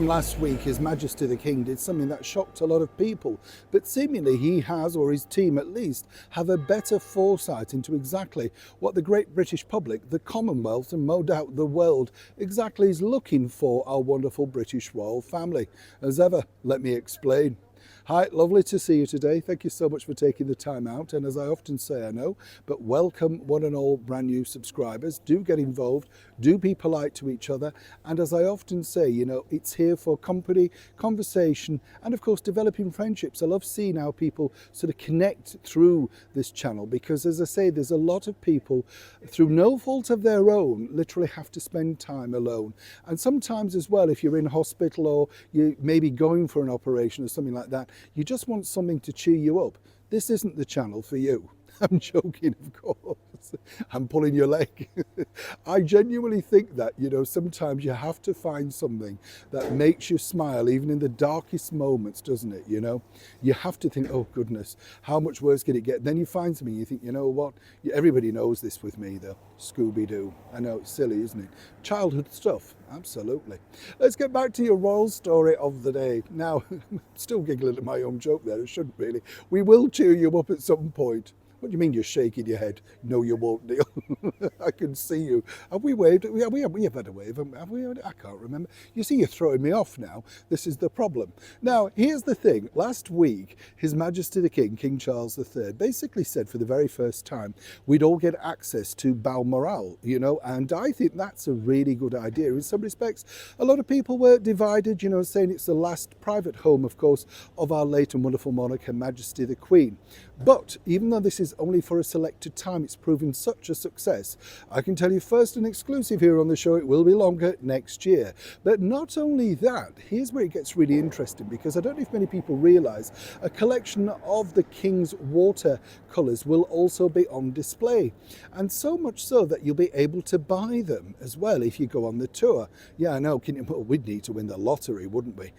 Last week, His Majesty the King did something that shocked a lot of people, but seemingly he has, or his team at least, have a better foresight into exactly what the great British public, the Commonwealth, and no doubt the world exactly is looking for our wonderful British royal family. As ever, let me explain. Hi, lovely to see you today. Thank you so much for taking the time out. And as I often say, I know, but welcome one and all brand new subscribers. Do get involved, do be polite to each other. And as I often say, you know, it's here for company, conversation, and of course, developing friendships. I love seeing how people sort of connect through this channel because, as I say, there's a lot of people through no fault of their own literally have to spend time alone. And sometimes as well, if you're in hospital or you may be going for an operation or something like that, you just want something to cheer you up. This isn't the channel for you. I'm joking, of course. I'm pulling your leg. I genuinely think that, you know, sometimes you have to find something that makes you smile, even in the darkest moments, doesn't it? You know, you have to think, oh goodness, how much worse can it get? Then you find something, you think, you know what? Everybody knows this with me, though. Scooby-Doo. I know it's silly, isn't it? Childhood stuff, absolutely. Let's get back to your royal story of the day. Now, I'm still giggling at my own joke there. I shouldn't really. We will cheer you up at some point. What do you mean you're shaking your head? No, you won't, Neil. I can see you. Have we waved? We have had a wave, have we? I can't remember. You see, you're throwing me off now. This is the problem. Now, here's the thing. Last week, His Majesty the King, King Charles III, basically said for the very first time, we'd all get access to Balmoral, you know, and I think that's a really good idea. In some respects, a lot of people were divided, you know, saying it's the last private home, of course, of our late and wonderful monarch, Her Majesty the Queen. But even though this is only for a selected time, it's proven such a success. I can tell you first and exclusive here on the show, it will be longer next year. But not only that, here's where it gets really interesting, because I don't know if many people realise a collection of the King's watercolours will also be on display. And so much so that you'll be able to buy them as well if you go on the tour. Yeah, I know, well, we'd need to win the lottery, wouldn't we?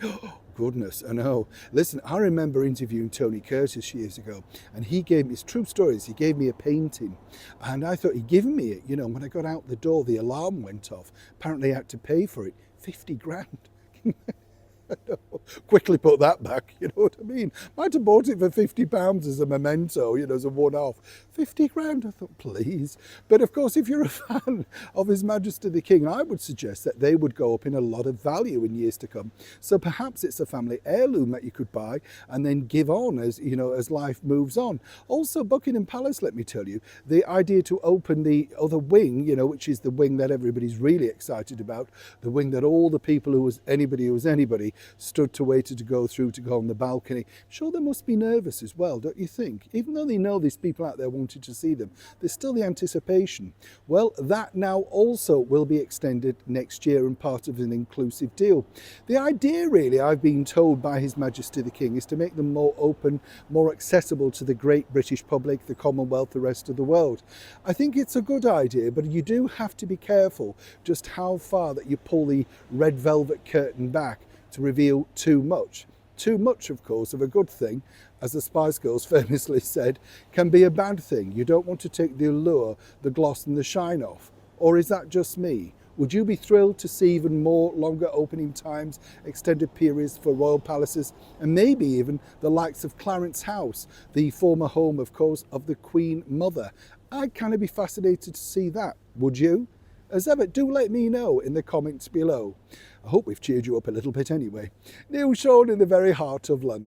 Goodness, I know. Listen, I remember interviewing Tony Curtis years ago, and he gave me, it's true stories, he gave me a painting, and I thought he'd given me it. You know, when I got out the door, the alarm went off. Apparently I had to pay for it, 50 grand. Quickly put that back, you know what I mean? Might have bought it for £50 as a memento, you know, as a one-off. 50 grand, I thought, please. But of course, if you're a fan of His Majesty the King, I would suggest that they would go up in a lot of value in years to come. So perhaps it's a family heirloom that you could buy and then give on as, you know, as life moves on. Also, Buckingham Palace, let me tell you, the idea to open the other wing, you know, which is the wing that everybody's really excited about, the wing that all the people who was anybody stood to wait to go through to go on the balcony. Sure, they must be nervous as well, don't you think? Even though they know there's people out there wanting to see them, there's still the anticipation. Well, that now also will be extended next year and part of an inclusive deal. The idea, really, I've been told by His Majesty the King, is to make them more open, more accessible to the great British public, the Commonwealth, the rest of the world. I think it's a good idea, but you do have to be careful just how far that you pull the red velvet curtain back to reveal too much. Too much, of course, of a good thing, as the Spice Girls famously said, can be a bad thing. You don't want to take the allure, the gloss and the shine off. Or is that just me? Would you be thrilled to see even more longer opening times, extended periods for royal palaces, and maybe even the likes of Clarence House, the former home, of course, of the Queen Mother? I'd kind of be fascinated to see that. Would you? As ever, do let me know in the comments below. I hope we've cheered you up a little bit anyway. Neil Sean in the very heart of London.